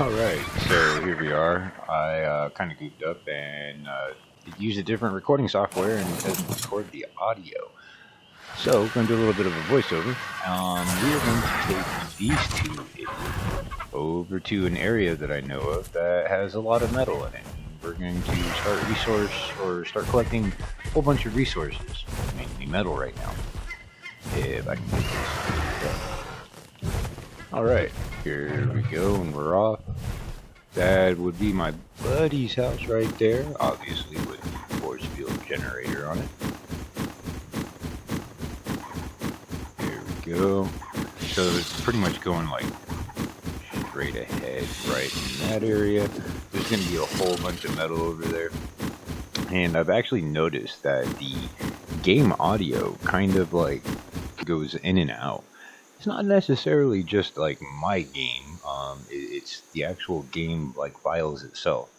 Alright, so here we are. I kind of goofed up and used a different recording software and has recorded the audio. So, we're going to do a little bit of a voiceover. We are going to take these two idiots over to an area that I know of that has a lot of metal in it. We're going to start collecting a whole bunch of resources, mainly metal right now. If I can get this. Alright, here we go, and we're off. That would be my buddy's house right there, obviously with the force field generator on it. There we go. So it's pretty much going like straight ahead right in that area. There's going to be a whole bunch of metal over there. And I've actually noticed that the game audio kind of like goes in and out. It's not necessarily just like my game, it's the actual game like files itself.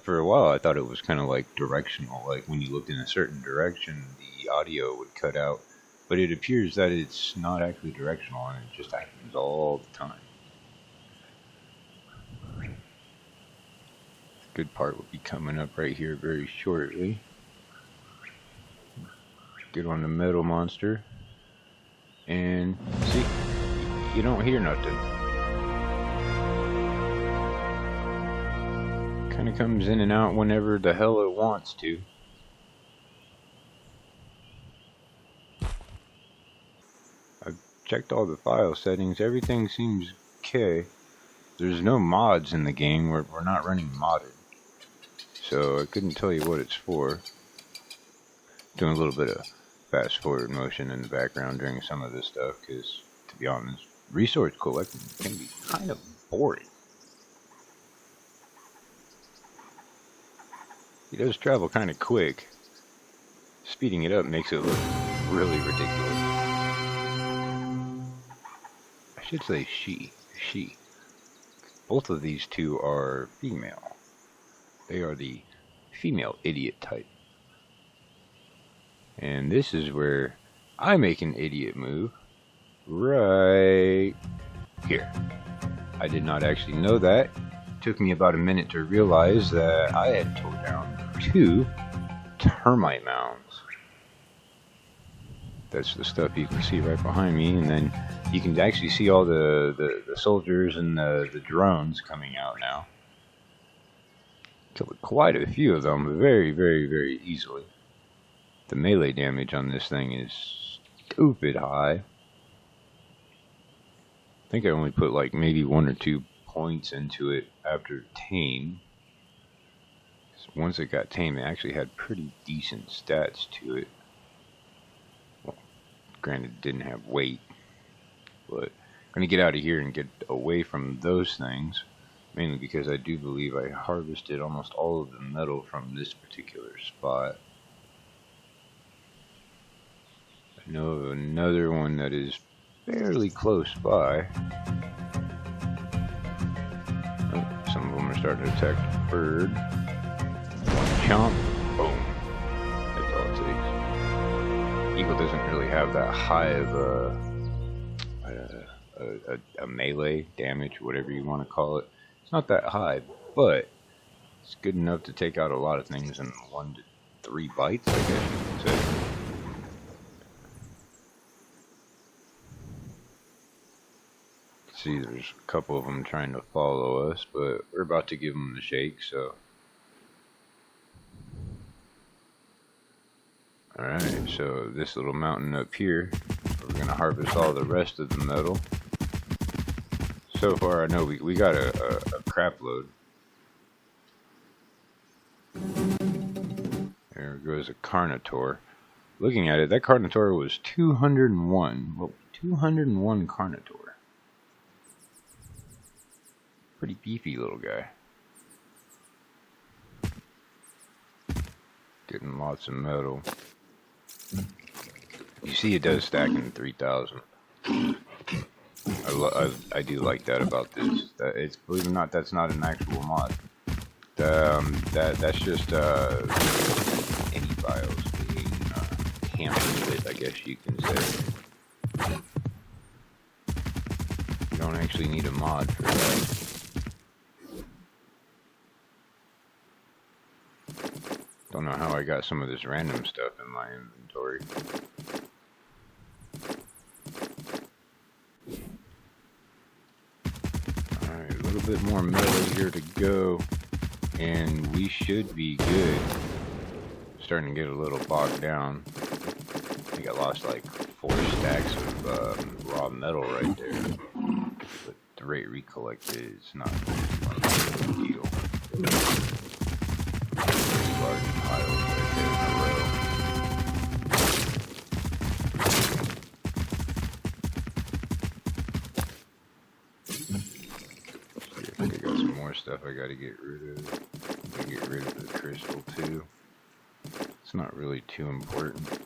For a while I thought it was kind of like directional, like when you looked in a certain direction the audio would cut out, but it appears that it's not actually directional and it just happens all the time. The good part will be coming up right here very shortly. Get on the metal monster. And see, you don't hear nothing. Kind of comes in and out whenever the hell it wants to. I've checked all the file settings. Everything seems okay. There's no mods in the game. We're not running modded. So I couldn't tell you what it's for. Doing a little bit of fast forward motion in the background during some of this stuff because, to be honest, resource collecting can be kind of boring. He does travel kind of quick. Speeding it up makes it look really ridiculous. I should say she. Both of these two are female. They are the female idiot type. And this is where I make an idiot move. Right here. I did not actually know that. It took me about a minute to realize that I had tore down 2 termite mounds. That's the stuff you can see right behind me, and then you can actually see all the soldiers and the drones coming out now. Killed quite a few of them very, very, very easily. The melee damage on this thing is stupid high. I think I only put like maybe 1 or 2 points into it after tame. Once it got tame, it actually had pretty decent stats to it. Well, granted, it didn't have weight. But I'm going to get out of here and get away from those things. Mainly because I do believe I harvested almost all of the metal from this particular spot. I know of another one that is fairly close by. Oh, some of them are starting to attack the bird. One chomp, boom. That's all it takes. Eagle doesn't really have that high of a melee damage, whatever you want to call it. It's not that high, but it's good enough to take out a lot of things in 1 to 3 bites, I guess you could say. See, there's a couple of them trying to follow us, but we're about to give them the shake, so. Alright, so this little mountain up here, we're going to harvest all the rest of the metal. So far, I know we got a crap load. There goes a Carnotaur. Looking at it, that Carnotaur was 201. Well, 201 Carnotaur. Pretty beefy little guy. Getting lots of metal. You see it does stack in 3,000. I do like that about this. That it's, believe it or not, that's not an actual mod. That's just any files being hampered with, I guess you can say. You don't actually need a mod for that. don't know how I got some of this random stuff in my inventory. Alright, a little bit more metal here to go, and we should be good. Starting to get a little bogged down. I think I lost like 4 stacks of raw metal right there. But the rate recollected is not a big deal. Large piles right there in a row. See, I think I got some more stuff I gotta get rid of. I gotta get rid of the crystal too. It's not really too important.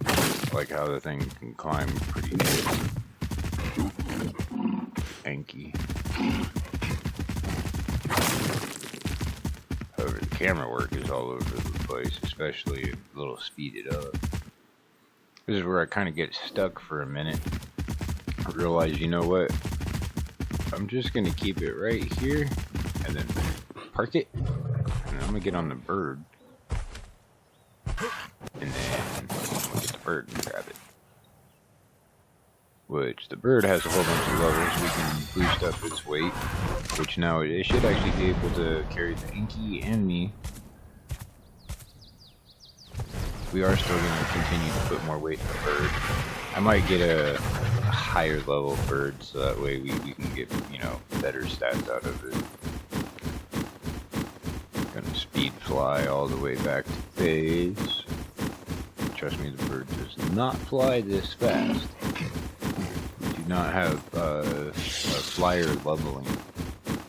I like how the thing can climb pretty good. Tanky. However, the camera work is all over the place, especially a little speeded up. This is where I kind of get stuck for a minute. I realize, you know what? I'm just going to keep it right here and then park it. And then I'm going to get on the bird. And then I'm going to get the bird and grab it. Which the bird has a whole bunch of levels. We can boost up its weight, which now it should actually be able to carry the Inky and me. We are still going to continue to put more weight in the bird. I might get a higher level bird so that way we can get, you know, better stats out of it. Gonna speed fly all the way back to base. Trust me, the bird does not fly this fast. Do not have a flyer leveling,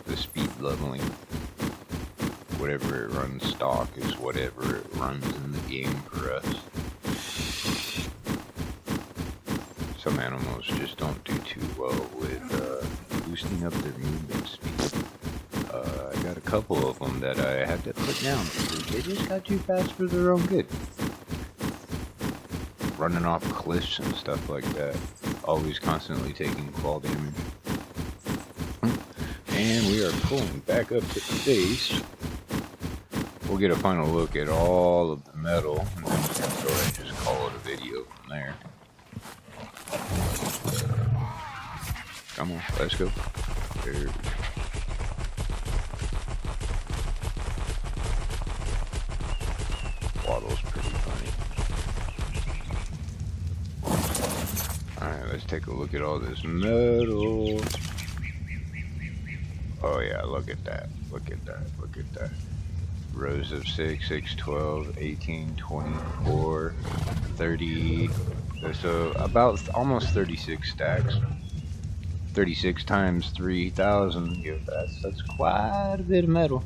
the speed leveling. Whatever it runs stock is whatever it runs in the game for us. Some animals just don't do too well with boosting up their movement speed. I got a couple of them that I had to put down because they just got too fast for their own good. Running off cliffs and stuff like that. Always constantly taking fall damage. And we are pulling back up to the base. We'll get a final look at all of the metal, and then we can go ahead and just call it a video from there. Come on, let's go. There we go. Waddle's pretty funny. Alright, let's take a look at all this metal. Oh yeah, look at that. Look at that. Look at that. Rows of 6, 6, 12, 18, 24, 30. So about almost 36 stacks. 36 times 3,000. Yeah, that's quite a bit of metal.